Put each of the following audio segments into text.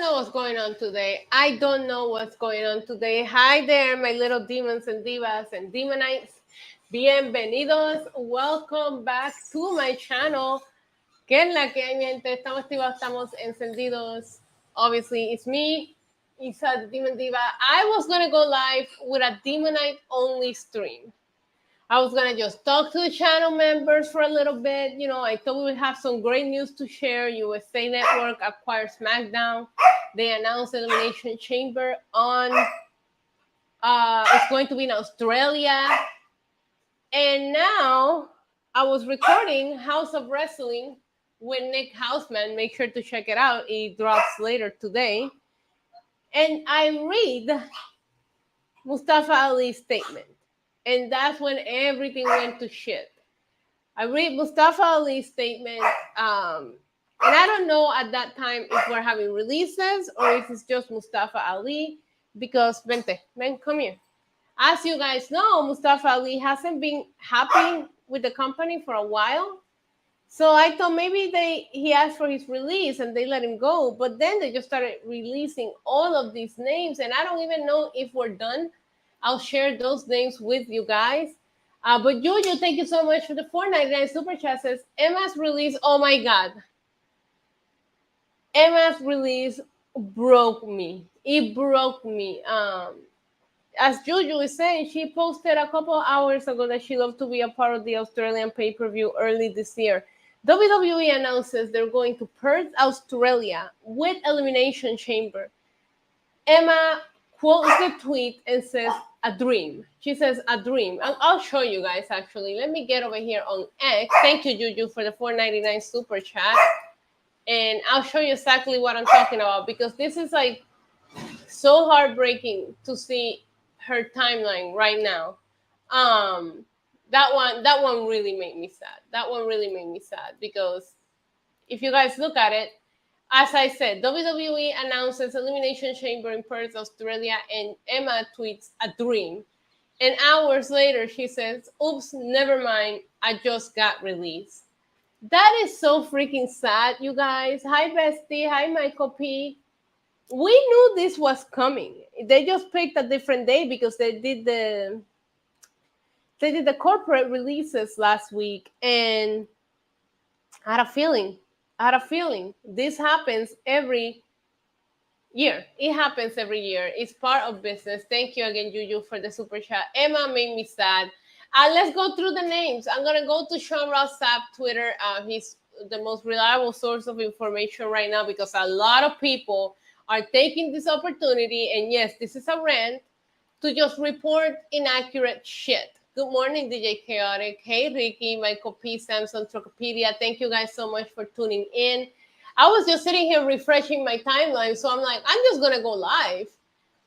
know what's going on today. I don't know what's going on today. Hi there, my little demons and divas and demonites. Bienvenidos. Welcome back to my channel. ¿Qué es la que hay, mi gente? Estamos activados, estamos encendidos. Obviously, it's me, Isa the Demon Diva. I was going to go live with a demonite only stream. I was going to just talk to the channel members for a little bit. You know, I thought we would have some great news to share. USA Network acquired SmackDown. They announced Elimination Chamber on, it's going to be in Australia. And now I was recording House of Wrestling with Nick Houseman. Make sure to check it out. It drops later today. And I read Mustafa Ali's statement. And that's when everything went to shit. I read Mustafa Ali's statement, and I don't know at that time if we're having releases or if it's just Mustafa Ali, because, vente, ven, come here. As you guys know, Mustafa Ali hasn't been happy with the company for a while. So I thought maybe he asked for his release and they let him go. But then they just started releasing all of these names, and I don't even know if we're done. I'll share those names with you guys. But Juju, thank you so much for the $4.99 super chat. Says Emma's release. Oh my God. Emma's release broke me. It broke me. As Juju is saying, she posted a couple hours ago that she loved to be a part of the Australian pay-per-view early this year. WWE announces they're going to Perth, Australia with Elimination Chamber. Emma quotes the tweet and says, a dream. She says, a dream. I'll show you guys, actually. Let me get over here on X. Thank you, Juju, for the $4.99 super chat. And I'll show you exactly what I'm talking about, because this is like so heartbreaking to see her timeline right now. That one really made me sad. That one really made me sad, because if you guys look at it, as I said, WWE announces Elimination Chamber in Perth, Australia, and Emma tweets a dream. And hours later, she says, oops, never mind, I just got released. That is so freaking sad, you guys. Hi, Bestie. Hi, Michael P. We knew this was coming. They just picked a different day because they did the corporate releases last week, and I had a feeling. This happens every year. It happens every year. It's part of business. Thank you again, Juju, for the super chat. Emma made me sad. Let's go through the names. I'm going to go to Sean Ross Sapp Twitter. He's the most reliable source of information right now, because a lot of people are taking this opportunity, and yes, this is a rant, to just report inaccurate shit. Good morning, DJ Chaotic. Hey, Ricky, Michael P. Samson, Trocopedia. Thank you guys so much for tuning in. I was just sitting here refreshing my timeline, so I'm like, I'm just going to go live,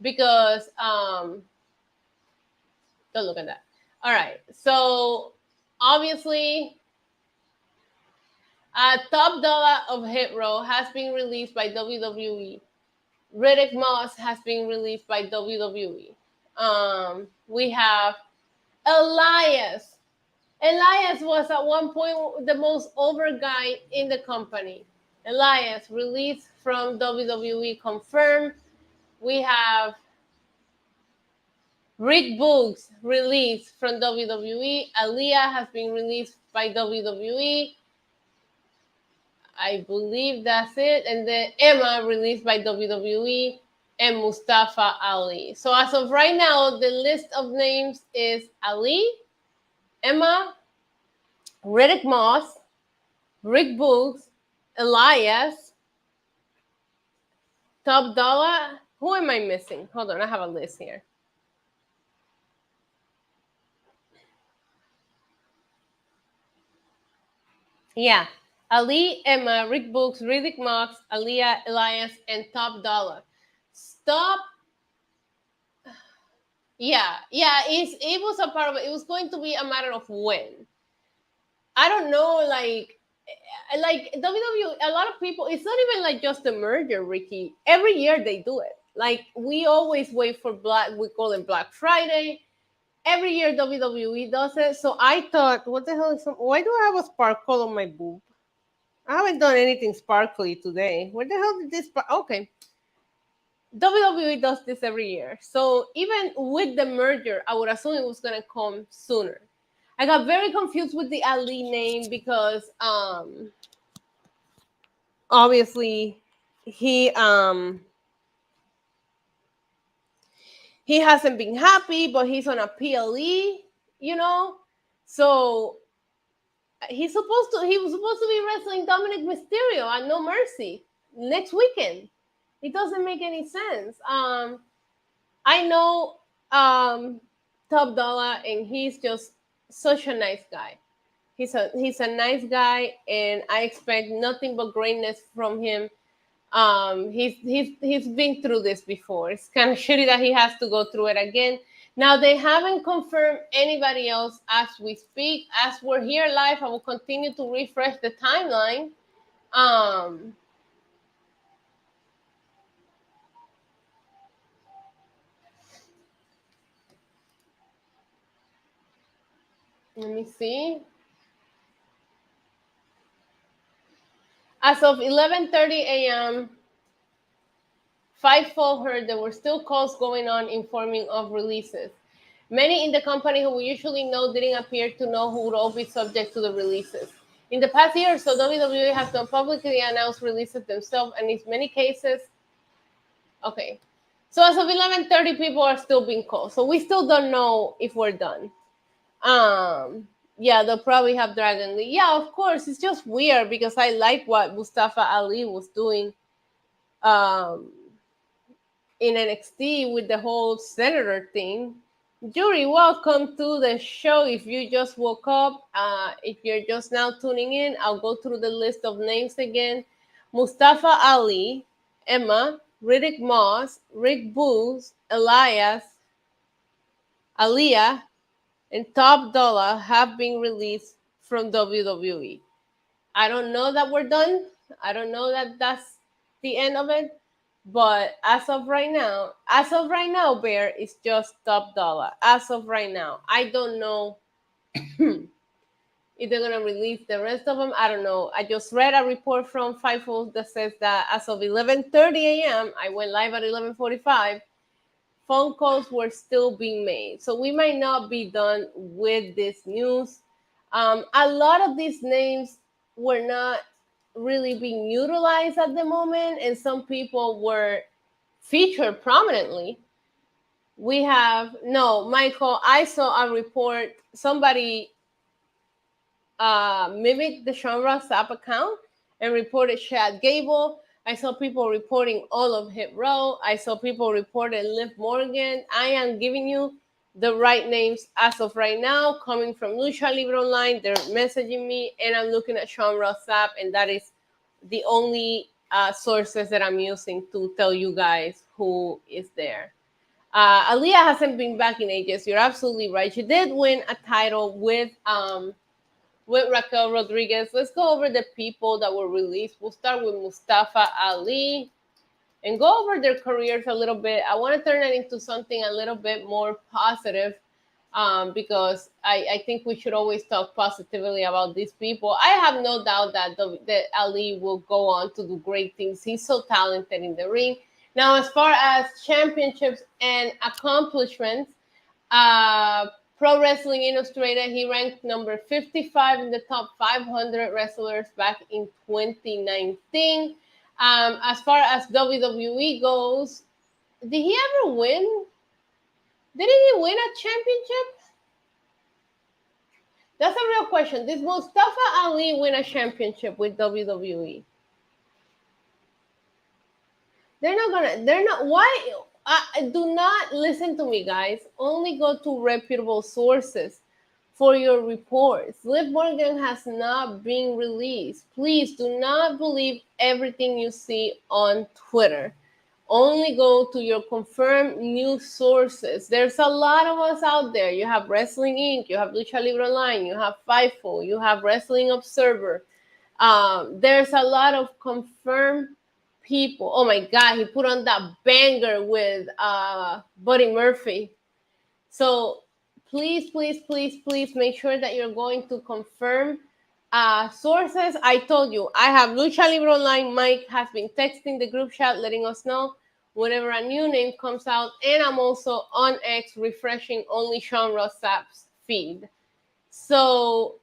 because, don't look at that. All right, so obviously, Top Dollar of Hit Row has been released by WWE. Riddick Moss has been released by WWE. We have Elias. Elias was at one point the most over guy in the company. Elias released from WWE, confirmed. We have Rick Boogs released from WWE. Aaliyah has been released by WWE. I believe that's it. And then Emma released by WWE, and Mustafa Ali. So as of right now, the list of names is Ali, Emma, Riddick Moss, Rick Boogs, Elias, Top Dollar. Who am I missing? Hold on, I have a list here. Yeah. Ali, Emma, Rick Boogs, Riddick Moss, Aaliyah, Elias, and Top Dollar. Stop. Yeah, it was a part of it. It was going to be a matter of when. I don't know, like WWE, a lot of people, it's not even like just a merger, Ricky. Every year they do it. Like, we always wait for we call it Black Friday. Every year WWE does it. So I thought, what the hell why do I have a sparkle on my boob? I haven't done anything sparkly today. Where the hell did this okay. WWE does this every year. So even with the merger, I would assume it was gonna come sooner. I got very confused with the Ali name because obviously he um he hasn't been happy, but he's on a PLE, you know. So he was supposed to be wrestling Dominic Mysterio at No Mercy next weekend. It doesn't make any sense. I know Top Dollar, and he's just such a nice guy. He's a nice guy, and I expect nothing but greatness from him. He's been through this before. It's kind of shitty that he has to go through it again. Now they haven't confirmed anybody else as we speak. As we're here live, I will continue to refresh the timeline. Um, Let me see. As of 11:30 a.m., Fightful heard there were still calls going on informing of releases. Many in the company who we usually know didn't appear to know who would all be subject to the releases. In the past year or so, WWE has not publicly announced releases themselves, and in many cases, okay. So as of 11:30, people are still being called. So we still don't know if we're done. Yeah, they'll probably have Dragon Lee. Yeah, of course. It's just weird because I like what Mustafa Ali was doing um in NXT with the whole senator thing. Yuri, welcome to the show. If you just woke up, if you're just now tuning in, I'll go through the list of names again. Mustafa Ali, Emma, Riddick Moss, Rick Booth, Elias, Aliyah, and Top Dollar have been released from WWE. I don't know that we're done. I don't know that that's the end of it. But as of right now, Bear is just Top Dollar. As of right now, I don't know if they're gonna release the rest of them. I don't know. I just read a report from Fightful that says that as of 11:30 a.m., I went live at 11:45. Phone calls were still being made, so we might not be done with this news. A lot of these names were not really being utilized at the moment, and some people were featured prominently. We have no Michael. I saw a report. Somebody mimicked the Sean Ross Sapp account and reported Chad Gable. I saw people reporting all of Hit Row. I saw people reporting Liv Morgan. I am giving you the right names as of right now, coming from Lucha Libre Online. They're messaging me, and I'm looking at Sean Ross Sapp, and that is the only sources that I'm using to tell you guys who is there. Aaliyah hasn't been back in ages. You're absolutely right. She did win a title with Raquel Rodriguez. Let's go over the people that were released. We'll start with Mustafa Ali and go over their careers a little bit. I want to turn it into something a little bit more positive because I think we should always talk positively about these people. I have no doubt that Ali will go on to do great things. He's so talented in the ring. Now, as far as championships and accomplishments, uh, Pro Wrestling Illustrated, he ranked number 55 in the top 500 wrestlers back in 2019. As far as WWE goes, did he ever win? Didn't he win a championship? That's a real question. Did Mustafa Ali win a championship with WWE? They're not, why? Do not listen to me, guys. Only go to reputable sources for your reports. Liv Morgan has not been released. Please do not believe everything you see on Twitter. Only go to your confirmed news sources. There's a lot of us out there. You have Wrestling Inc., you have Lucha Libre Online, you have Fightful, you have Wrestling Observer. There's a lot of confirmed people. Oh my God, he put on that banger with Buddy Murphy. So please, please, please, please make sure that you're going to confirm sources. I told you, I have Lucha Libre Online. Mike has been texting the group chat letting us know whenever a new name comes out. And I'm also on X refreshing only Sean Ross Sapp's feed. So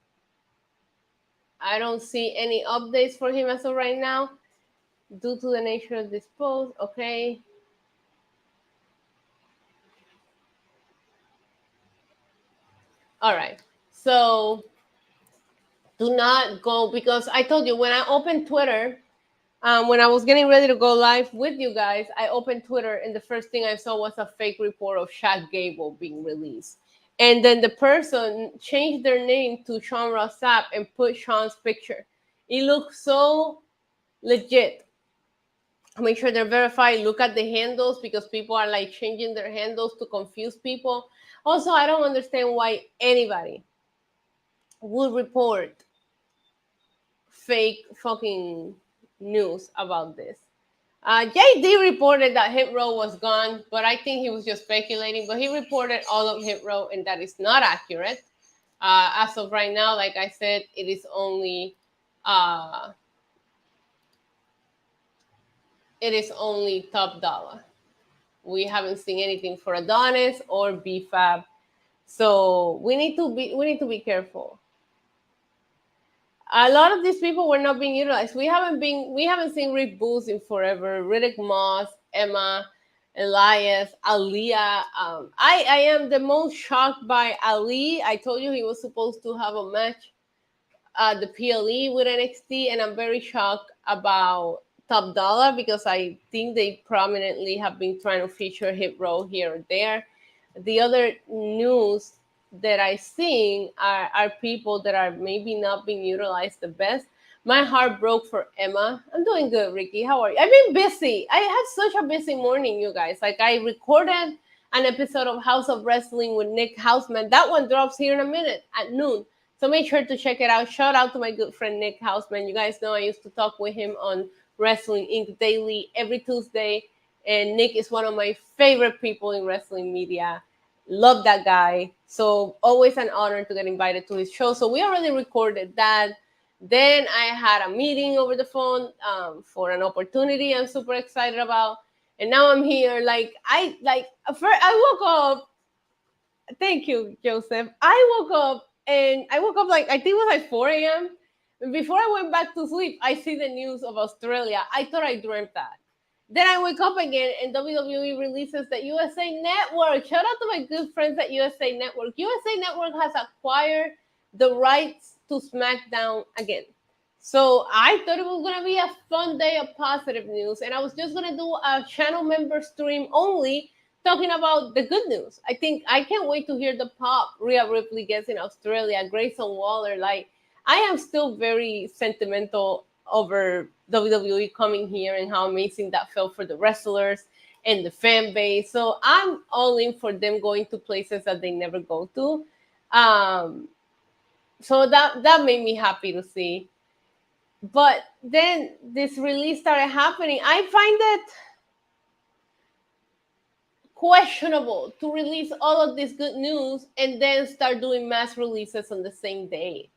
I don't see any updates for him as of right now due to the nature of this post. Okay. All right. So do not go, because I told you when I opened Twitter, when I was getting ready to go live with you guys, I opened Twitter and the first thing I saw was a fake report of Shaq Gable being released. And then the person changed their name to Sean Ross Sapp and put Sean's picture. It looks so legit. Make sure they're verified. Look at the handles, because people are like changing their handles to confuse people. Also, I don't understand why anybody would report fake fucking news about this. JD reported that Hit Row was gone, but I think he was just speculating. But he reported all of Hit Row, and that is not accurate. As of right now, like I said, it is only Top Dollar. We haven't seen anything for Adonis or BFAB, so we need to be careful. A lot of these people were not being utilized. We haven't seen Rick Booth in forever. Riddick Moss, Emma, Elias, Aaliyah. I am the most shocked by Ali. I told you he was supposed to have a match at the PLE with NXT, and I'm very shocked about Top Dollar, because I think they prominently have been trying to feature Hit Row here or there. The other news that I seen are people that are maybe not being utilized the best. My heart broke for Emma. I'm doing good, Ricky. How are you? I've been busy. I had such a busy morning, you guys. Like, I recorded an episode of House of Wrestling with Nick Hausman. That one drops here in a minute at noon. So make sure to check it out. Shout out to my good friend Nick Hausman. You guys know I used to talk with him on Wrestling Inc. Daily every Tuesday. And Nick is one of my favorite people in wrestling media. Love that guy. So always an honor to get invited to his show. So we already recorded that. Then I had a meeting over the phone for an opportunity I'm super excited about. And now I'm here. I woke up. Thank you, Joseph. I woke up like, I think it was like 4 a.m. And before I went back to sleep, I see the news of Australia. I thought I dreamt that. Then I wake up again and WWE releases the USA Network. Shout out to my good friends at USA Network. USA Network has acquired the rights to SmackDown again. So I thought it was going to be a fun day of positive news. And I was just going to do a channel member stream only talking about the good news. I think I can't wait to hear the pop Rhea Ripley gets in Australia, Grayson Waller. Like, I am still very sentimental over WWE coming here and how amazing that felt for the wrestlers and the fan base. So I'm all in for them going to places that they never go to. So that made me happy to see. But then this release started happening. I find it questionable to release all of this good news and then start doing mass releases on the same day.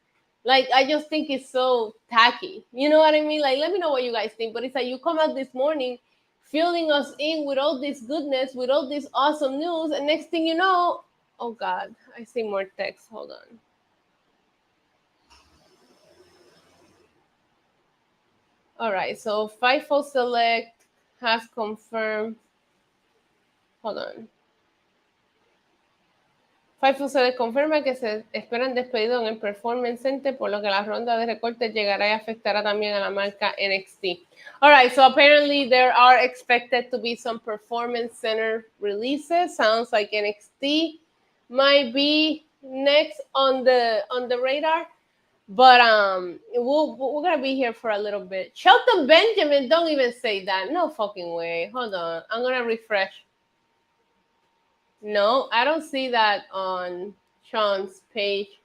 Like, I just think it's so tacky. You know what I mean? Like, let me know what you guys think. But it's like, you come out this morning filling us in with all this goodness, with all this awesome news, and next thing you know, oh God, I see more text. Hold on. All right, so FIFO Select has confirmed. Hold on. FIFO Select confirma que se esperan despedidos en el Performance Center, por lo que la ronda de recortes llegará y afectará también a la marca NXT. All right, so apparently there are expected to be some Performance Center releases. Sounds like NXT might be next on the radar. But we're gonna be here for a little bit. Shelton Benjamin, don't even say that. No fucking way. Hold on. I'm gonna refresh. No, I don't see that on Sean's page.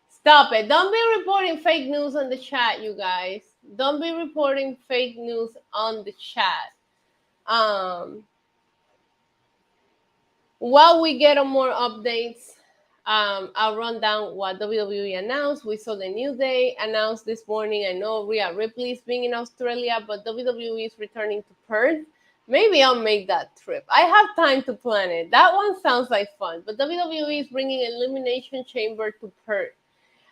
Stop it. Don't be reporting fake news on the chat, you guys. Don't be reporting fake news on the chat. While we get on more updates, I'll run down what WWE announced. We saw the New Day announced this morning. I know Rhea Ripley is being in Australia, but WWE is returning to Perth Maybe I'll make that trip. I have time to plan it. That one sounds like fun. But WWE is bringing Elimination Chamber to Perth.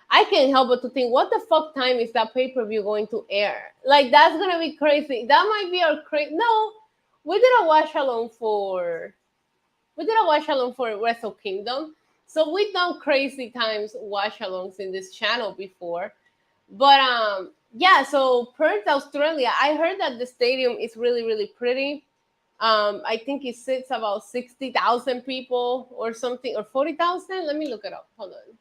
I can't help but to think, what the fuck time is that pay per view going to air? Like, that's gonna be crazy. That might be our crazy. No, we did a watch along for Wrestle Kingdom, so we've done crazy times watch alongs in this channel before. But yeah. So Perth, Australia. I heard that the stadium is really really pretty. I think it sits about 60,000 people or something, or 40,000. Let me look it up. Hold on.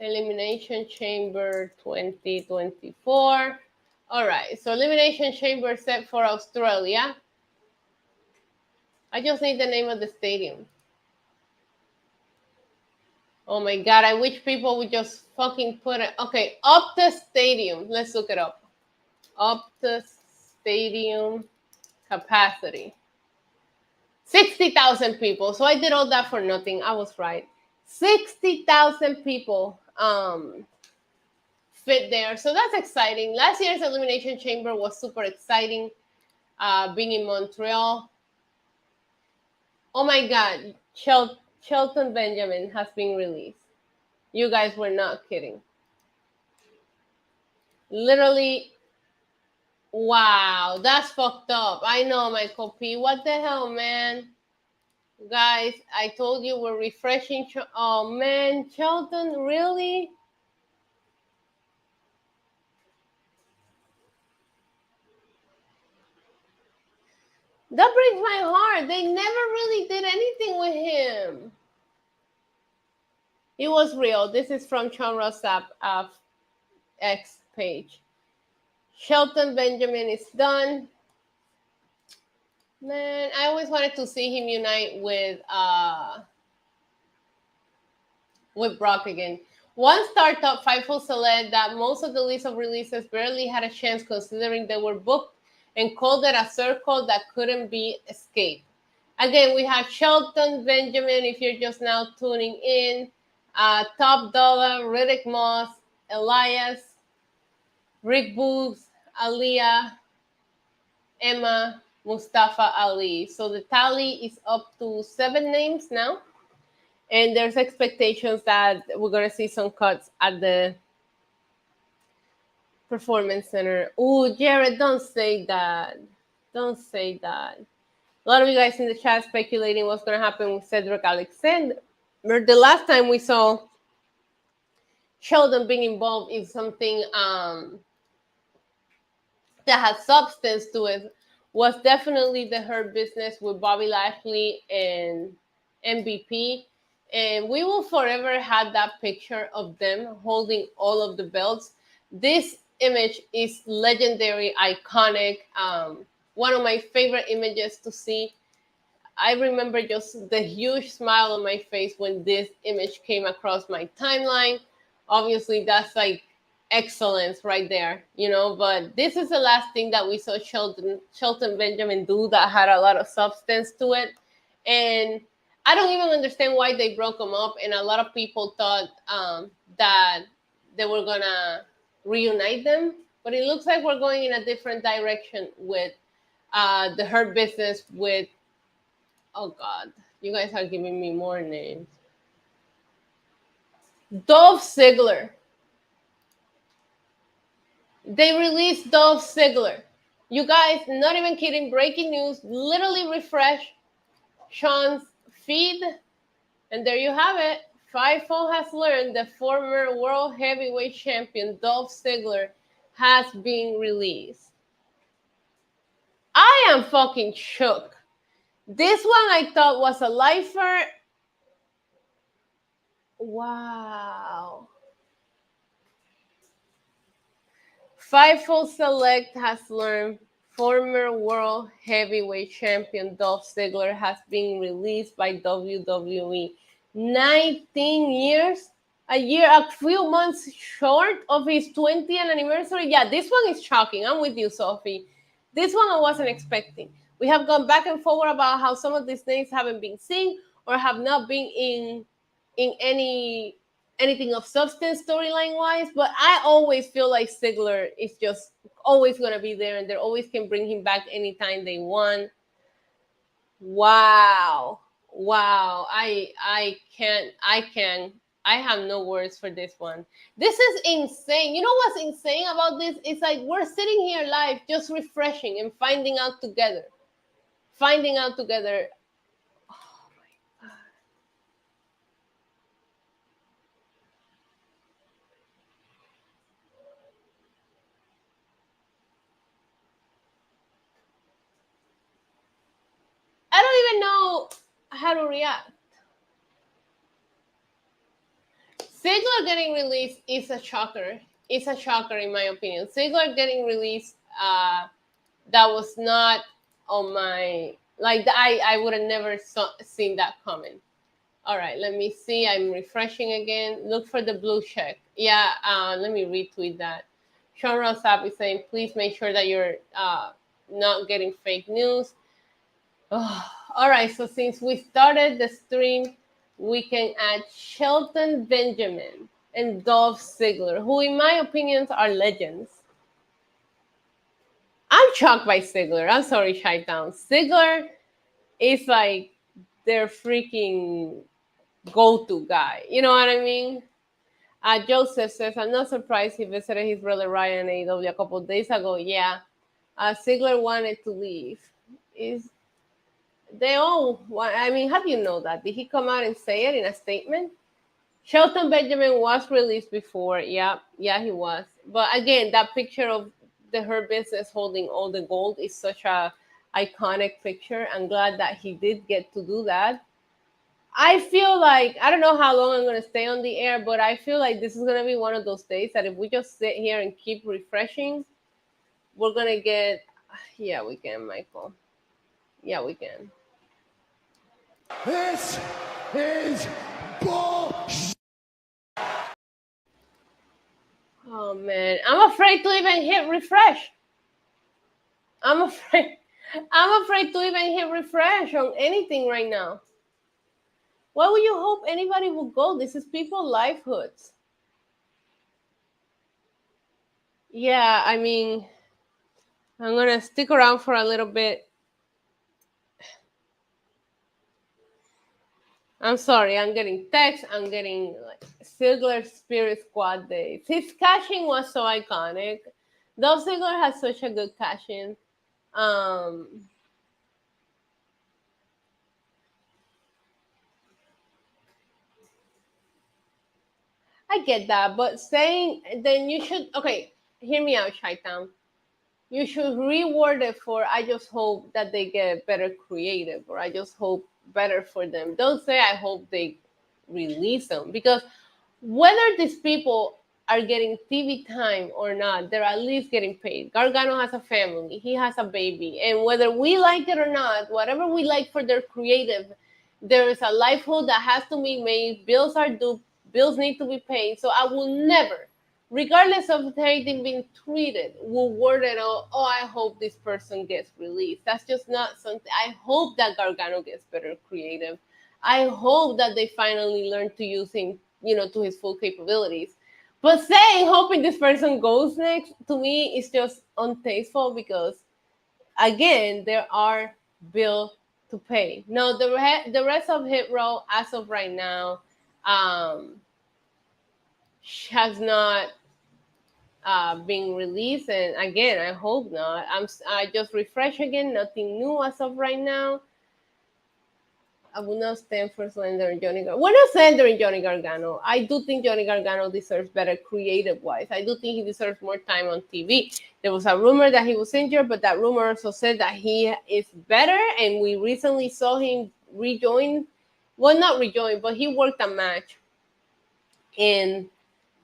Elimination Chamber 2024. All right, so Elimination Chamber set for Australia. I just need the name of the stadium. Oh my God, I wish people would just fucking put it. Okay, Optus Stadium. Let's look it up. Optus Stadium capacity. 60,000 people. So I did all that for nothing. I was right. 60,000 people fit there. So that's exciting. Last year's Elimination Chamber was super exciting. Being in Montreal. Oh my God, Shelton Benjamin has been released. You guys were not kidding. Literally, wow, that's fucked up. I know, Michael P. What the hell, man? Guys, I told you we're refreshing. Oh man, Shelton, really? That breaks my heart. They never really did anything with him. It was real. This is from Sean Rossap X page. Shelton Benjamin is done. Man, I always wanted to see him unite with Brock again. One startup, Fightful Select, that most of the list of releases barely had a chance considering they were booked and called it a circle that couldn't be escaped. Again, we have Shelton Benjamin, if you're just now tuning in, Top Dollar, Riddick Moss, Elias, Rick Boogs, Aliyah, Emma, Mustafa Ali. So the tally is up to 7 names now. And there's expectations that we're going to see some cuts at the Performance Center. Oh, Jared, don't say that. Don't say that. A lot of you guys in the chat speculating what's going to happen with Cedric Alexander. The last time we saw Sheldon being involved in something that had substance to it was definitely the Hurt Business with Bobby Lashley and MVP. And we will forever have that picture of them holding all of the belts. This image is legendary, iconic. One of my favorite images to see. I remember just the huge smile on my face when this image came across my timeline. Obviously, that's like excellence right there, you know. But this is the last thing that we saw Shelton Benjamin do that had a lot of substance to it. And I don't even understand why they broke them up. And a lot of people thought that they were gonna reunite them, but it looks like we're going in a different direction with the Hurt Business with, oh God, you guys are giving me more names. Dolph Ziggler. They released Dolph Ziggler. You guys, not even kidding, breaking news, literally refresh Sean's feed, and there you have it. Fightful has learned the former World Heavyweight Champion Dolph Ziggler has been released. I am fucking shook. This one I thought was a lifer. Wow. Fightful Select has learned former World Heavyweight Champion Dolph Ziggler has been released by WWE. 19 years? A few months short of his 20th anniversary? Yeah, this one is shocking. I'm with you, Sophie. This one I wasn't expecting. We have gone back and forward about how some of these names haven't been seen or have not been in any anything of substance storyline wise, but I always feel like Ziggler is just always going to be there, and they always can bring him back anytime they want. Wow. Wow. I have no words for this one. This is insane. You know what's insane about this? It's like we're sitting here live just refreshing and finding out together. Finding out together. Oh my god. I don't even know how to react. Ziggler getting released is a shocker. It's a shocker in my opinion. Ziggler getting released, that was not on my like. I would have never seen that coming. All right, let me see. I'm refreshing again. Look for the blue check. Yeah, let me retweet that. Sean Rossap is saying, please make sure that you're not getting fake news. Oh, all right, so since we started the stream, we can add Shelton Benjamin and Dolph Ziggler, who, in my opinions, are legends. I'm shocked by Ziggler. I'm sorry, Chi-Town. Ziggler is like their freaking go-to guy. You know what I mean? Joseph says, I'm not surprised he visited his brother Ryan in AEW a couple of days ago. Yeah. Ziggler wanted to leave. Is they all want, I mean, how do you know that? Did he come out and say it in a statement? Shelton Benjamin was released before. Yeah, he was. But again, that picture of the Hurt Business holding all the gold is such a iconic picture. I'm glad that he did get to do that. I feel like I don't know how long I'm gonna stay on the air, but I feel like this is gonna be one of those days that if we just sit here and keep refreshing, we're gonna get. Yeah, we can, Michael. Yeah, we can. This is bullshit. Oh man, I'm afraid to even hit refresh. I'm afraid. I'm afraid to even hit refresh on anything right now. Why would you hope anybody will go? This is people livelihoods. Yeah, I mean, I'm gonna stick around for a little bit. I'm sorry, I'm getting texts. I'm getting like Ziggler Spirit Squad days. His cashing was so iconic. Dolph Ziggler has such a good cashing. Um, I get that, but saying then you should okay. Hear me out, Shaitan. You should reward it for. I just hope that they get better creative, or I just hope better for them. Don't say I hope they release them because whether these people are getting TV time or not, they're at least getting paid. Gargano has a family, he has a baby, and whether we like it or not, whatever we like for their creative, there is a livelihood that has to be made. Bills are due, bills need to be paid. So I will never, regardless of anything being treated, will word it out, oh, I hope this person gets released. That's just not something. I hope that Gargano gets better creative. I hope that they finally learn to use him, to his full capabilities. But saying hoping this person goes next to me is just untasteful because again there are bills to pay. No, the rest of Hit Row as of right now um, has not been released, and again I hope not. I just refresh again. Nothing new as of right now. I would not stand for slandering Johnny Gargano. We're not slandering Johnny Gargano. I do think Johnny Gargano deserves better creative wise. I do think he deserves more time on TV. There was a rumor that he was injured, but that rumor also said that he is better. And we recently saw him rejoin. Well, not rejoin, but he worked a match in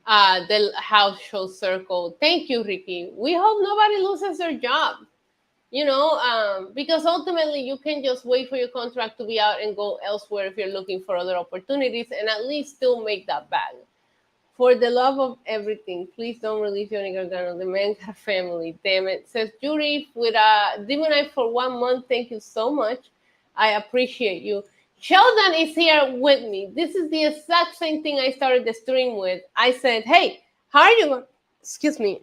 the house show circle. Thank you, Ricky. We hope nobody loses their job. Because ultimately you can just wait for your contract to be out and go elsewhere if you're looking for other opportunities and at least still make that bag. For the love of everything, please don't release Johnny Gargano. The man got a family. Damn it. Says Judy with a Demonite for 1 month. Thank you so much. I appreciate you. Sheldon is here with me. This is the exact same thing I started the stream with. I said, hey, how are you, excuse me,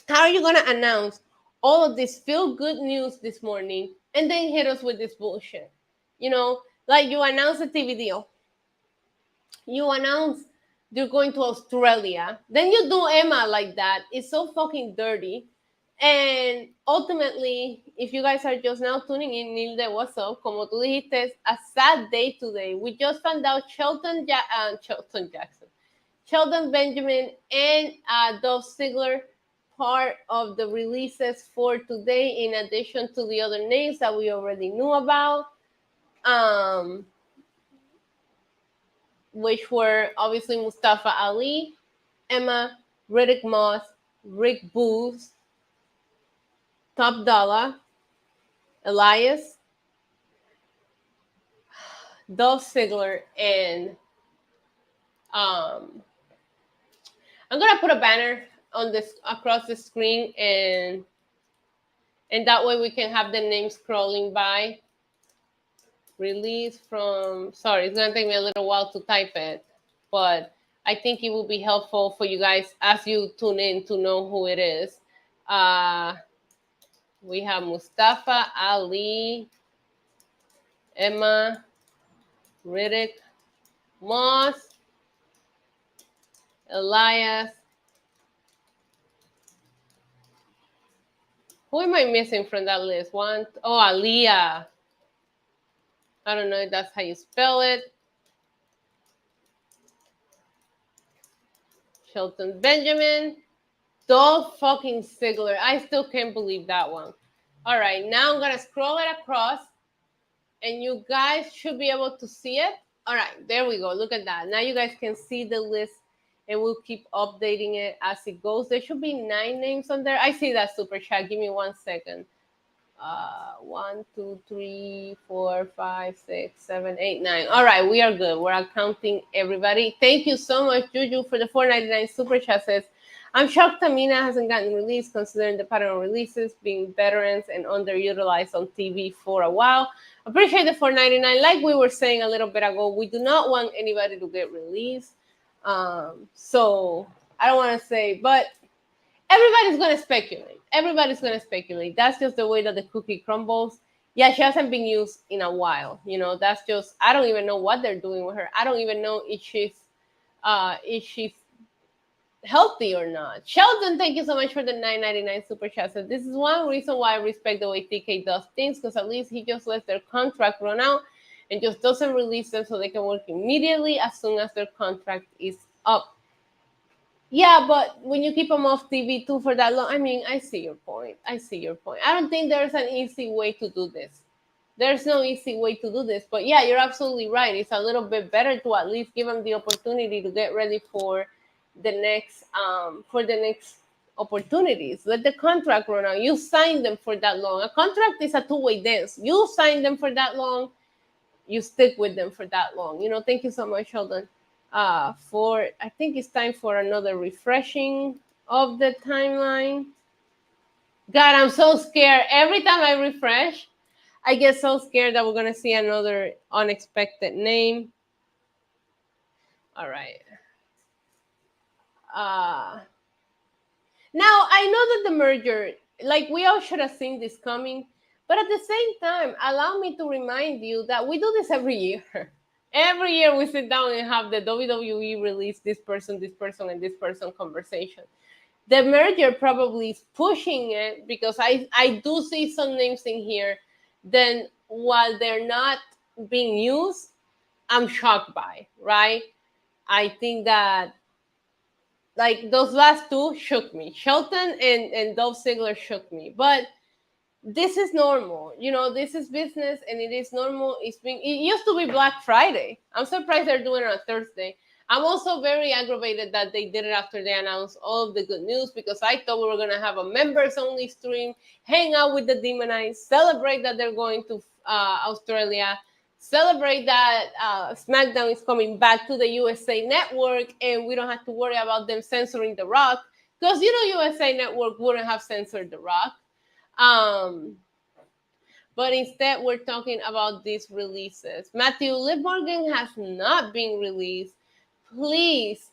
how are you going to announce all of this feel good news this morning and then hit us with this bullshit? You know, like you announce a TV deal, you announce you're going to Australia, then you do Emma like that. It's so fucking dirty. And ultimately, if you guys are just now tuning in, Nilde, what's up? Como tú dijiste, a sad day today. We just found out Sheldon Benjamin, and Dolph Ziggler part of the releases for today, in addition to the other names that we already knew about. Which were obviously Mustafa Ali, Emma, Riddick Moss, Rick Booth, Top Dollar, Elias, Dolph Ziggler, and um, I'm gonna put a banner on this across the screen, and that way we can have the names scrolling by. Release from, sorry, it's gonna take me a little while to type it, but I think it will be helpful for you guys as you tune in to know who it is. We have Mustafa Ali, Emma, Riddick, Moss, Elias. Who am I missing from that list? Aliyah. I don't know if that's how you spell it. Shelton Benjamin, Dolph fucking Ziggler. I still can't believe that one. All right, now I'm gonna scroll it across, and you guys should be able to see it. All right, there we go. Look at that. Now you guys can see the list, and we'll keep updating it as it goes. There should be 9 names on there. I see that super chat. Give me 1 second. 1, 2, 3, 4, 5, 6, 7, 8, 9. All right, we are good. We're counting everybody. Thank you so much, Juju, for the $4.99 super chat. Says, I'm shocked Tamina hasn't gotten released, considering the pattern of releases being veterans and underutilized on TV for a while. Appreciate the $4.99. Like we were saying a little bit ago, we do not want anybody to get released. So I don't want to say, but everybody's going to speculate. Everybody's going to speculate. That's just the way that the cookie crumbles. Yeah, she hasn't been used in a while. You know, that's just, I don't even know what they're doing with her. I don't even know if she's healthy or not. Sheldon, thank you so much for the $9.99 super chat. So this is one reason why I respect the way TK does things, because at least he just lets their contract run out and just doesn't release them so they can work immediately as soon as their contract is up. Yeah, but when you keep them off TV too for that long, I mean, I see your point. I see your point. I don't think there's an easy way to do this. There's no easy way to do this. But yeah, you're absolutely right. It's a little bit better to at least give them the opportunity to get ready for the next opportunities. Let the contract run out. You signed them for that long. A contract is a two-way dance. You signed them for that long. You stick with them for that long. You know, thank you so much, Sheldon. I think it's time for another refreshing of the timeline. God, I'm so scared. Every time I refresh, I get so scared that we're gonna see another unexpected name. All right. Now I know that the merger, like we all should have seen this coming, but at the same time, allow me to remind you that we do this every year. Every year we sit down and have the WWE release this person, and this person conversation. The merger probably is pushing it, because I do see some names in here. Then while they're not being used, I'm shocked by, right? I think that like those last two shook me. Shelton and Dolph Ziggler shook me. But this is normal. You know, this is business and it is normal. It used to be Black Friday. I'm surprised they're doing it on Thursday. I'm also very aggravated that they did it after they announced all of the good news, because I thought we were going to have a members only stream, hang out with the Demonites, celebrate that they're going to Australia, celebrate that SmackDown is coming back to the USA Network, and we don't have to worry about them censoring The Rock, because, you know, USA Network wouldn't have censored The Rock. But instead, we're talking about these releases. Matthew, Liv Morgan has not been released. Please,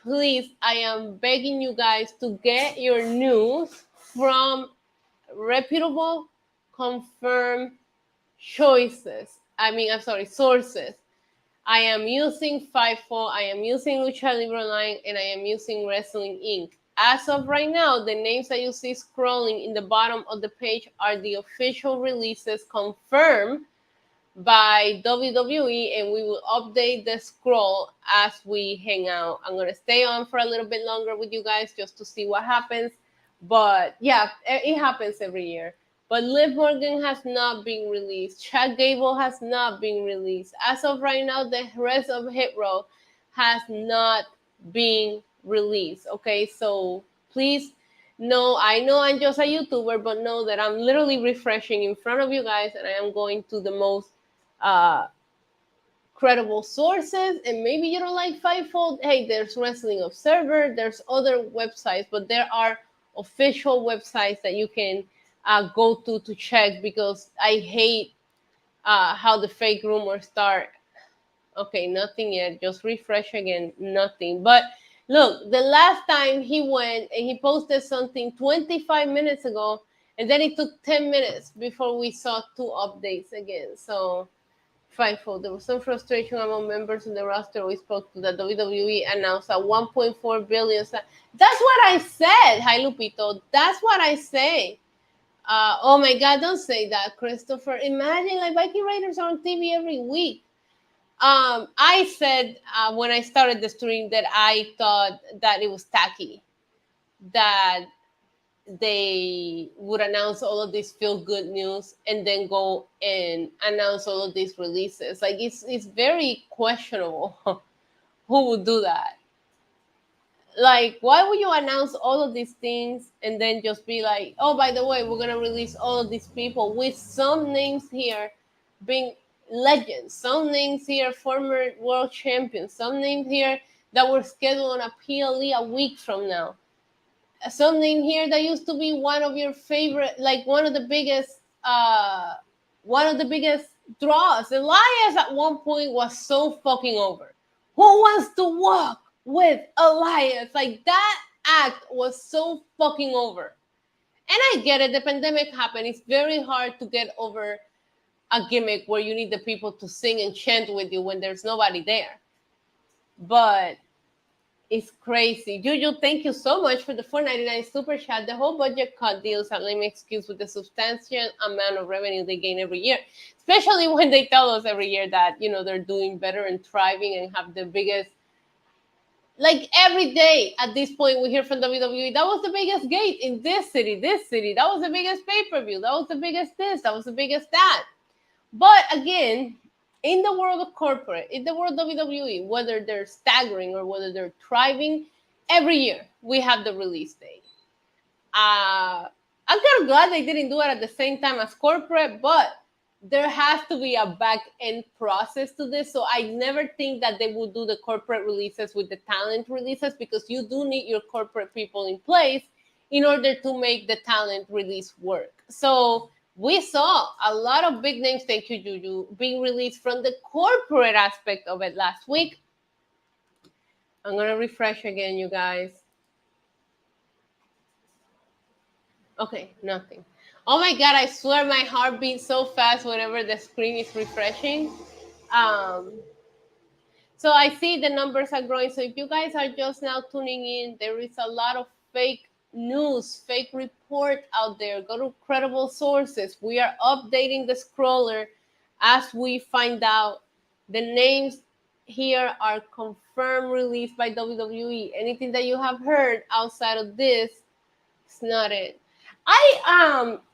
please, I am begging you guys to get your news from reputable, confirmed sources. I am using Fightful, I am using Lucha Libre Online, and I am using Wrestling Inc. As of right now, the names that you see scrolling in the bottom of the page are the official releases confirmed by WWE, and we will update the scroll as we hang out. I'm gonna stay on for a little bit longer with you guys just to see what happens. But yeah, it happens every year. But Liv Morgan has not been released. Chad Gable has not been released. As of right now, the rest of Hit Row has not been released. Okay, so please no, I know I'm just a YouTuber, but know that I'm literally refreshing in front of you guys, and I am going to the most uh, credible sources. And maybe you don't like Fivefold. Hey, there's Wrestling Observer, there's other websites, but there are official websites that you can go to check, because I hate how the fake rumors start. Okay, nothing yet. Just refresh again. Nothing. But look, the last time he went and he posted something 25 minutes ago, and then it took 10 minutes before we saw two updates again. So, Fightful. There was some frustration among members in the roster. We spoke to the WWE announced a 1.4 billion. That's what I said. Hi, Lupito. That's what I say. Oh my God! Don't say that, Christopher. Imagine like Viking Raiders are on TV every week. I said when I started the stream that I thought that it was tacky that they would announce all of this feel good news and then go and announce all of these releases. Like it's very questionable who would do that. Like, why would you announce all of these things and then just be like, oh, by the way, we're gonna release all of these people with some names here being legends, some names here former world champions, some names here that were scheduled on a PLE a week from now, some name here that used to be one of your favorite, like one of the biggest draws. Elias at one point was so fucking over. Who wants to walk with Elias? Like, that act was so fucking over. And I get it, the pandemic happened. It's very hard to get over a gimmick where you need the people to sing and chant with you when there's nobody there. But it's crazy. Juju, thank you so much for the $4.99 super chat. The whole budget cut deals are lame excuse with the substantial amount of revenue they gain every year, especially when they tell us every year that, you know, they're doing better and thriving and have the biggest. Like, every day at this point, we hear from WWE, that was the biggest gate in this city, that was the biggest pay-per-view, that was the biggest this, that was the biggest that. But again, in the world of corporate, in the world of WWE, whether they're staggering or whether they're thriving, every year we have the release date. I'm kind of glad they didn't do it at the same time as corporate, but there has to be a back end process to this. So I never think that they would do the corporate releases with the talent releases, because you do need your corporate people in place in order to make the talent release work. So we saw a lot of big names, thank you, Juju, being released from the corporate aspect of it last week. I'm going to refresh again, you guys. Okay, nothing. Oh my God, I swear my heart beats so fast whenever the screen is refreshing. Um, so I see the numbers are growing. So if you guys are just now tuning in, there is a lot of fake news, fake report out there. Go to credible sources. We are updating the scroller as we find out. The names here are confirmed released by WWE. Anything that you have heard outside of this, it's not it.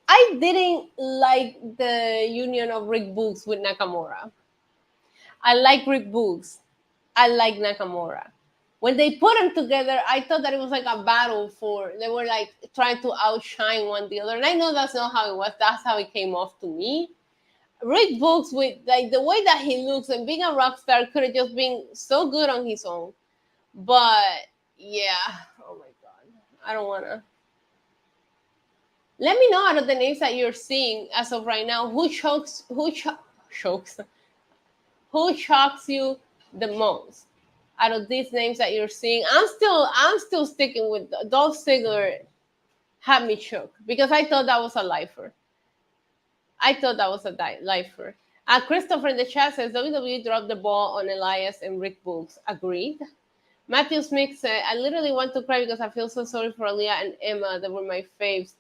I didn't like the union of Rick Boogs with Nakamura. I like Rick Boogs. I like Nakamura. When they put them together, I thought that it was like a battle for, they were like trying to outshine one the other. And I know that's not how it was. That's how it came off to me. Rick Boogs, with like the way that he looks and being a rock star, could have just been so good on his own. But yeah, oh my God, I don't wanna. Let me know out of the names that you're seeing as of right now, chokes, who shocks you the most out of these names that you're seeing. I'm still sticking with Dolph Ziggler. Had me shook because I thought that was a lifer. I thought that was a lifer. Christopher in the chat says WWE dropped the ball on Elias and Rick Books. Agreed. Matthew Smith said, I literally want to cry because I feel so sorry for Aaliyah and Emma. They were my faves.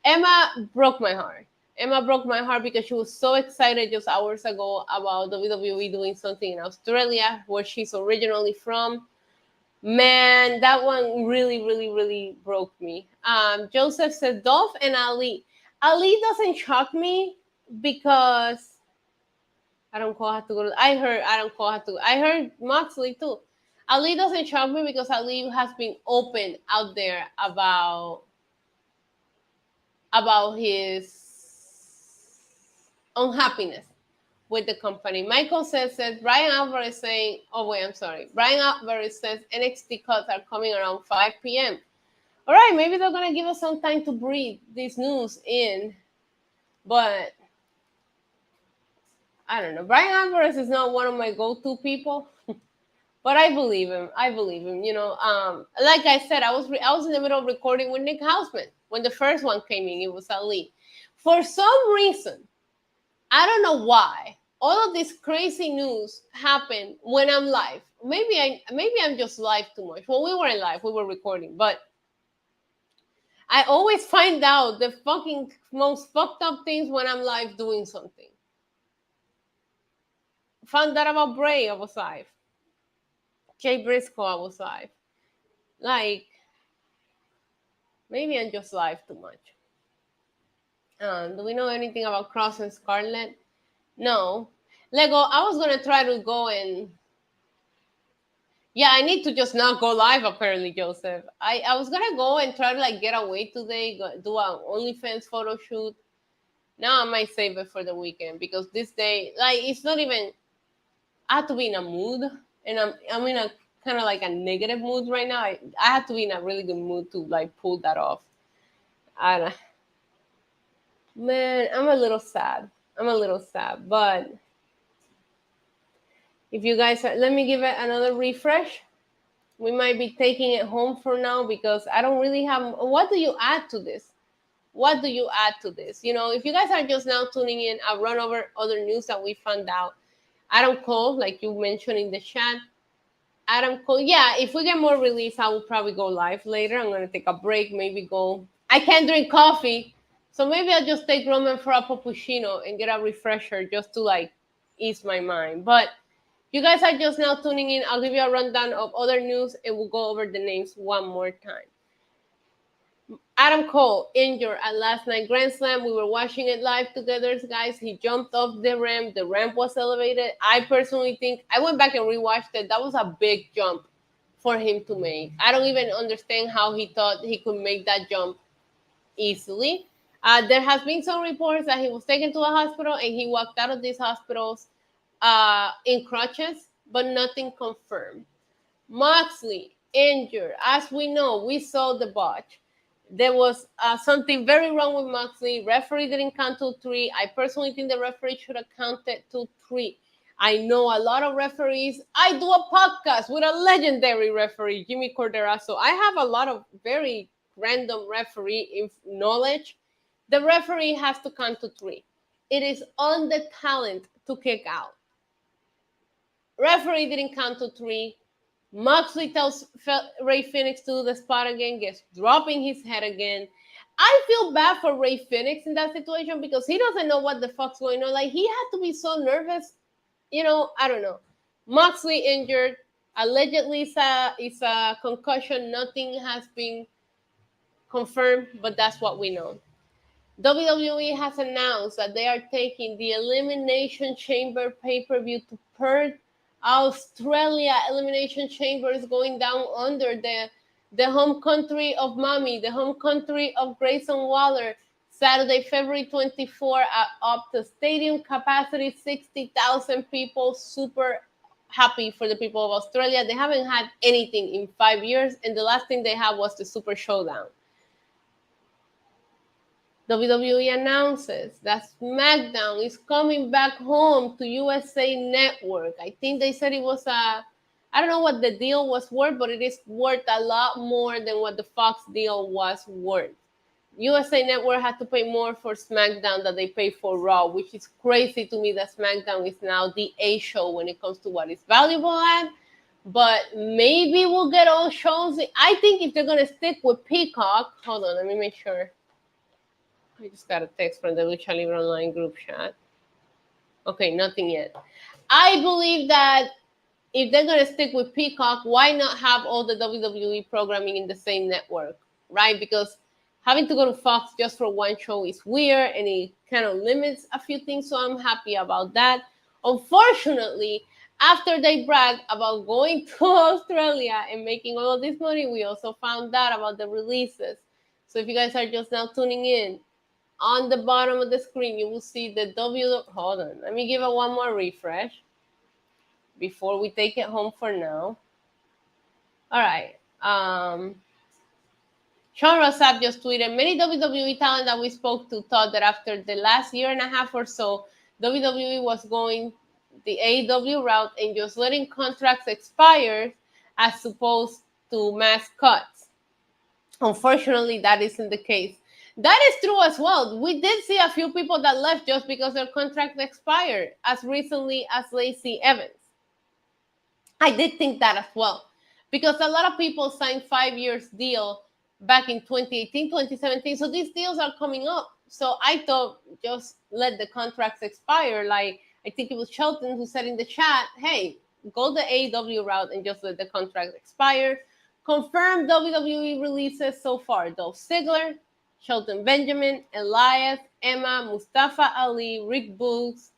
Emma broke my heart. Emma broke my heart because she was so excited just hours ago about WWE doing something in Australia, where she's originally from. Man, that one really, really, really broke me. Joseph said Dolph and Ali. Ali doesn't shock me because I don't call her to go to. I heard I don't call her to. I heard Moxley too. Ali doesn't shock me because Ali has been open out there about his unhappiness with the company. Michael says Brian Alvarez saying, oh wait, I'm sorry. Brian Alvarez says NXT cuts are coming around 5 p.m. All right, maybe they're gonna give us some time to breathe this news in, but I don't know. Brian Alvarez is not one of my go-to people, but I believe him. I believe him. Like I said, I was in the middle of recording with Nick Hausman when the first one came in. It was Ali. For some reason, I don't know why. All of this crazy news happened when I'm live. Maybe I'm just live too much. When we weren't live, we were recording, but I always find out the fucking most fucked up things when I'm live doing something. Found out about Bray, I was live. Jay Briscoe, I was live. Like, maybe I'm just live too much. Do we know anything about Cross and Scarlett? No. Lego, I was gonna try to go and yeah, I need to just not go live apparently, Joseph. I was gonna go and try to like get away today, do an OnlyFans photo shoot. Now I might save it for the weekend because this day, like, it's not even. I have to be in a mood, and I'm in a kind of like a negative mood right now. I have to be in a really good mood to like pull that off. I don't, man, I'm a little sad. I'm a little sad, but if you guys are, let me give it another refresh. We might be taking it home for now because I don't really have. What do you add to this? What do you add to this? If you guys are just now tuning in, I'll run over other news that we found out. Adam Cole, like you mentioned in the chat, Adam Cole. Yeah, if we get more release, I will probably go live later. I'm gonna take a break, maybe go. I can't drink coffee, so maybe I'll just take Roman for a cappuccino and get a refresher just to like ease my mind. But you guys are just now tuning in. I'll give you a rundown of other news and we'll go over the names one more time. Adam Cole injured at last night Grand Slam. We were watching it live together, guys. He jumped off the ramp. The ramp was elevated. I personally think I went back and rewatched it. That was a big jump for him to make. I don't even understand how he thought he could make that jump easily. There has been some reports that he was taken to a hospital and he walked out of these hospitals in crutches, but nothing confirmed. Moxley injured. As we know, we saw the botch. There was something very wrong with Moxley. Referee didn't count to three. I personally think the referee should have counted to three. I know a lot of referees. I do a podcast with a legendary referee, Jimmy Cordera. So I have a lot of very random referee knowledge. The referee has to count to three. It is on the talent to kick out. Referee didn't count to three. Moxley tells Ray Phoenix to do the spot again, gets dropping his head again. I feel bad for Ray Phoenix in that situation because he doesn't know what the fuck's going on. Like, he had to be so nervous. I don't know. Moxley injured. Allegedly, it's a concussion. Nothing has been confirmed, but that's what we know. WWE has announced that they are taking the Elimination Chamber pay-per-view to Perth, Australia. Elimination Chamber is going down under the home country of Mommy, the home country of Grayson Waller. Saturday, February 24, up to stadium capacity, 60,000 people. Super happy for the people of Australia. They haven't had anything in 5 years, and the last thing they had was the Super Showdown. WWE announces that SmackDown is coming back home to USA Network. I think they said it was I don't know what the deal was worth, but it is worth a lot more than what the Fox deal was worth. USA Network had to pay more for SmackDown than they pay for Raw, which is crazy to me that SmackDown is now the A show when it comes to what is valuable at. But maybe we'll get all shows. I think if they're going to stick with Peacock, hold on, let me make sure. I just got a text from the Lucha Libre Online group chat. Okay, nothing yet. I believe that if they're going to stick with Peacock, why not have all the WWE programming in the same network, right? Because having to go to Fox just for one show is weird and it kind of limits a few things. So I'm happy about that. Unfortunately, after they bragged about going to Australia and making all of this money, we also found out about the releases. So if you guys are just now tuning in, on the bottom of the screen, you will see the Hold on, let me give it one more refresh before we take it home for now. All right. Sean Rossap just tweeted, many WWE talent that we spoke to thought that after the last year and a half or so, WWE was going the AEW route and just letting contracts expire as opposed to mass cuts. Unfortunately, that isn't the case. That is true as well. We did see a few people that left just because their contract expired, as recently as Lacey Evans. I did think that as well, because a lot of people signed 5 years deal back in 2018, 2017. So these deals are coming up. So I thought just let the contracts expire. Like I think it was Shelton who said in the chat, hey, go the AEW route and just let the contract expire. Confirmed WWE releases so far: Dolph Ziggler, Shelton Benjamin, Elias, Emma, Mustafa Ali, Rick Boogs,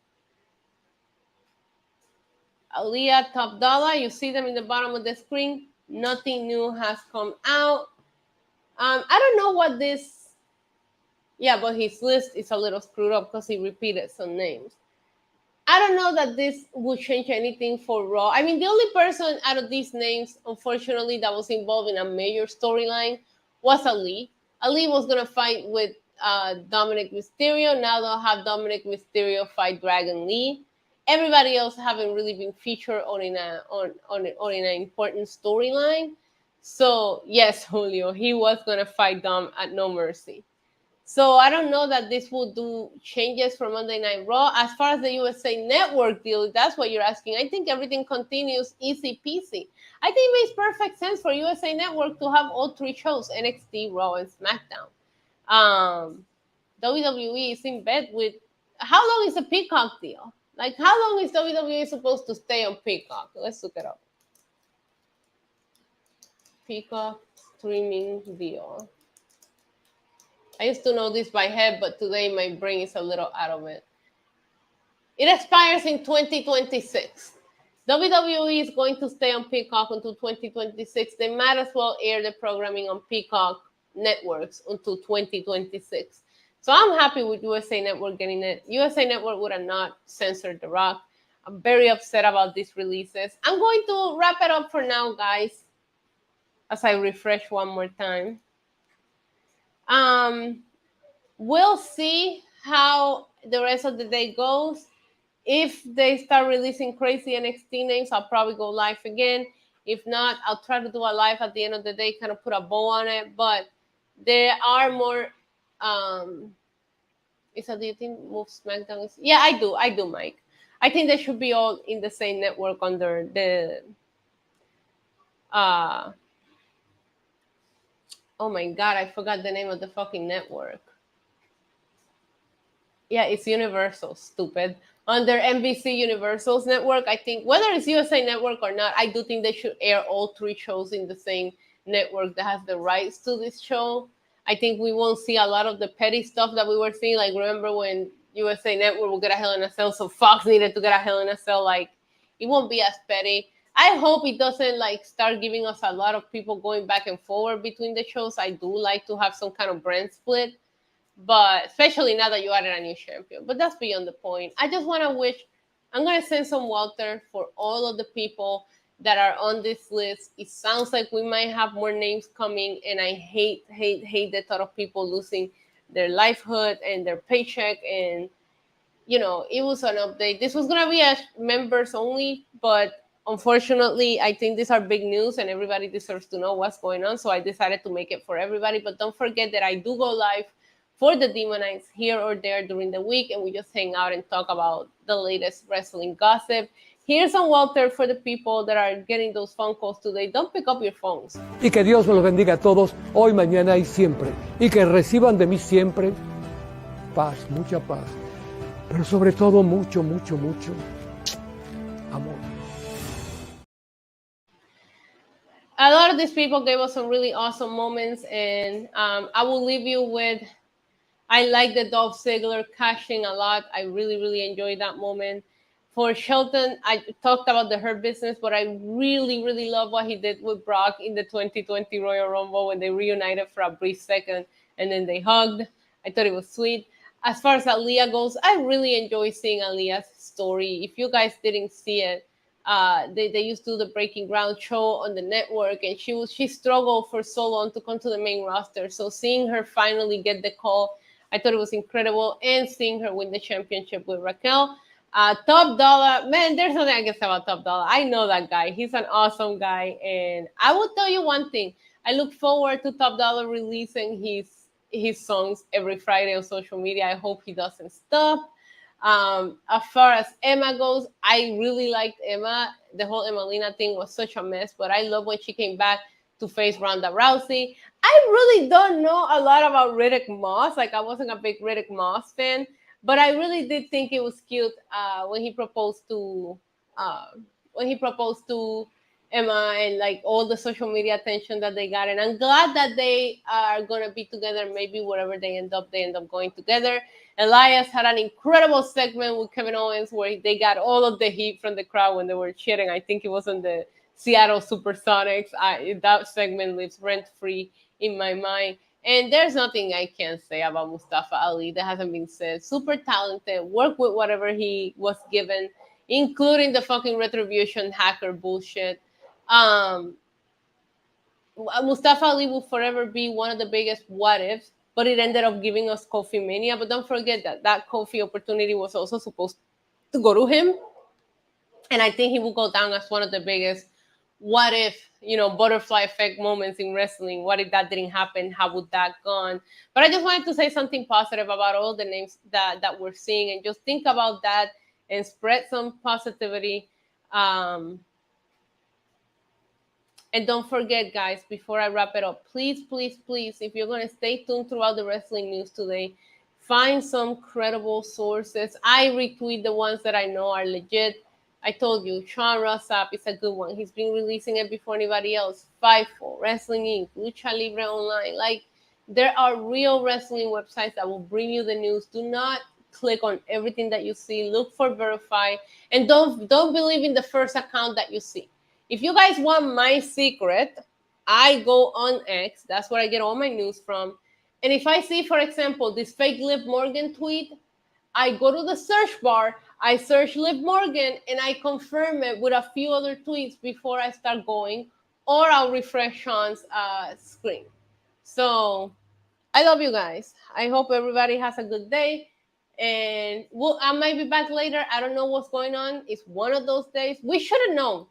Aliyah, Top Dollar. You see them in the bottom of the screen. Nothing new has come out. I don't know what this. Yeah, but his list is a little screwed up because he repeated some names. I don't know that this would change anything for Raw. I mean, the only person out of these names, unfortunately, that was involved in a major storyline was Ali. Ali was going to fight with Dominic Mysterio. Now they'll have Dominic Mysterio fight Dragon Lee. Everybody else haven't really been featured on in an important storyline. So yes, Julio, he was going to fight Dom at No Mercy. So I don't know that this will do changes for Monday Night Raw. As far as the USA Network deal, that's what you're asking. I think everything continues easy peasy. I think it makes perfect sense for USA Network to have all three shows, NXT, Raw, and SmackDown. WWE is in bed with, how long is a Peacock deal? Like, how long is WWE supposed to stay on Peacock? Let's look it up. Peacock streaming deal. I used to know this by head, but today my brain is a little out of it. It expires in 2026. WWE is going to stay on Peacock until 2026. They might as well air the programming on Peacock networks until 2026. So I'm happy with USA Network getting it. USA Network would have not censored The Rock. I'm very upset about these releases. I'm going to wrap it up for now, guys, as I refresh one more time. We'll see how the rest of the day goes. If they start releasing crazy NXT names, I'll probably go live again. If not, I'll try to do a live at the end of the day, kind of put a bow on it. But there are more. Do you think Move SmackDown is? Yeah, I do, Mike. I think they should be all in the same network under the. Oh my God, I forgot the name of the fucking network. Yeah, it's Universal, stupid. Under NBC Universal's network, I think, whether it's USA Network or not, I do think they should air all three shows in the same network that has the rights to this show. I think we won't see a lot of the petty stuff that we were seeing. Like, remember when USA Network will get a Hell in a Cell, so Fox needed to get a Hell in a Cell. Like, it won't be as petty. I hope it doesn't, like, start giving us a lot of people going back and forward between the shows. I do like to have some kind of brand split. But especially now that you added a new champion. But that's beyond the point. I just want to wish, I'm going to send some water for all of the people that are on this list. It sounds like we might have more names coming, and I hate the thought of people losing livelihood and their paycheck. And it was an update. This was gonna be a members only, but unfortunately, I think these are big news and everybody deserves to know what's going on. So I decided to make it for everybody. But don't forget that I do go live for the Demonites here or there during the week, and we just hang out and talk about the latest wrestling gossip. Here's on Walter for the people that are getting those phone calls today. Don't pick up your phones. Y que Dios me los bendiga a todos, hoy, mañana y siempre. Y que reciban de mí siempre paz, mucha paz. Pero sobre todo mucho, mucho, mucho amor. A lot of these people gave us some really awesome moments, and I will leave you with, I like the Dolph Ziggler cashing a lot. I really, really enjoyed that moment. For Shelton, I talked about the Hurt Business, but I really, really love what he did with Brock in the 2020 Royal Rumble when they reunited for a brief second and then they hugged. I thought it was sweet. As far as Aaliyah goes, I really enjoy seeing Aaliyah's story. If you guys didn't see it, they used to do the Breaking Ground show on the network, and she struggled for so long to come to the main roster. So seeing her finally get the call, I thought it was incredible, and seeing her win the championship with Raquel. Top Dollar, man, there's nothing I can say about Top Dollar. I know that guy. He's an awesome guy, and I will tell you one thing. I look forward to Top Dollar releasing his songs every Friday on social media. I hope he doesn't stop. As far as Emma goes, I really liked Emma. The whole Emelina thing was such a mess, but I love when she came back to face Ronda Rousey. I really don't know a lot about Riddick Moss. Like, I wasn't a big Riddick Moss fan, but I really did think it was cute when he proposed to Emma, and like all the social media attention that they got. And I'm glad that they are gonna be together. Maybe wherever they end up going together. Elias had an incredible segment with Kevin Owens where they got all of the heat from the crowd when they were cheering. I think it was on the Seattle Supersonics. That segment lives rent-free in my mind. And there's nothing I can say about Mustafa Ali that hasn't been said. Super talented, worked with whatever he was given, including the fucking retribution hacker bullshit. Mustafa Ali will forever be one of the biggest what ifs, but it ended up giving us Kofi Mania. But don't forget that Kofi opportunity was also supposed to go to him. And I think he will go down as one of the biggest what if, butterfly effect moments in wrestling. What if that didn't happen? How would that gone? But I just wanted to say something positive about all the names that we're seeing, and just think about that and spread some positivity. And don't forget, guys, before I wrap it up, please, please, please, if you're going to stay tuned throughout the wrestling news today, find some credible sources. I retweet the ones that I know are legit. I told you, Sean Rossap is a good one. He's been releasing it before anybody else. Fightful, Wrestling Inc., Lucha Libre Online. Like, there are real wrestling websites that will bring you the news. Do not click on everything that you see. Look for verify, and don't believe in the first account that you see. If you guys want my secret, I go on X. That's where I get all my news from. And if I see, for example, this fake Liv Morgan tweet, I go to the search bar, I search Liv Morgan, and I confirm it with a few other tweets before I start going, or I'll refresh Sean's screen. So I love you guys. I hope everybody has a good day. And I might be back later. I don't know what's going on. It's one of those days. We should have known.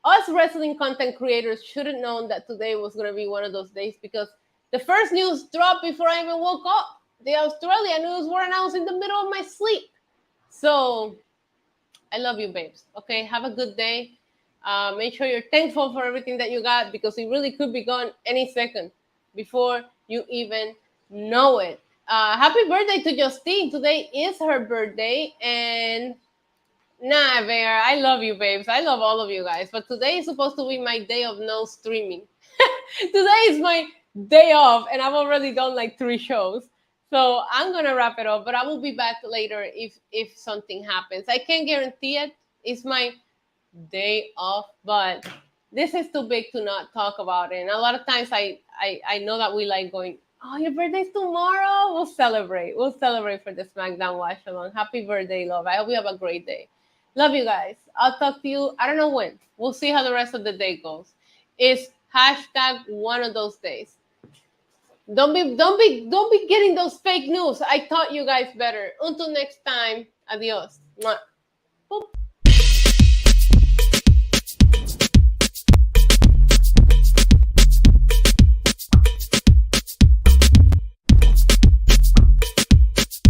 Us wrestling content creators should have known that today was going to be one of those days, because the first news dropped before I even woke up. The Australia news were announced in the middle of my sleep. So I love you, babes. Okay, have a good day. Make sure you're thankful for everything that you got, because it really could be gone any second before you even know it. Happy birthday to Justine. Today is her birthday, and nah, Bear, I love you, babes. I love all of you guys. But today is supposed to be my day of no streaming. Today is my day off, and I've already done like 3 shows. So I'm going to wrap it up, but I will be back later if something happens. I can't guarantee it. It's my day off, but this is too big to not talk about it. And a lot of times I know that we like going, oh, your birthday's tomorrow? We'll celebrate. We'll celebrate for the SmackDown Watch Along. Happy birthday, love. I hope you have a great day. Love you guys. I'll talk to you, I don't know when. We'll see how the rest of the day goes. It's hashtag one of those days. Don't be getting those fake news. I taught you guys better. Until next time, adios. Mwah. Boop.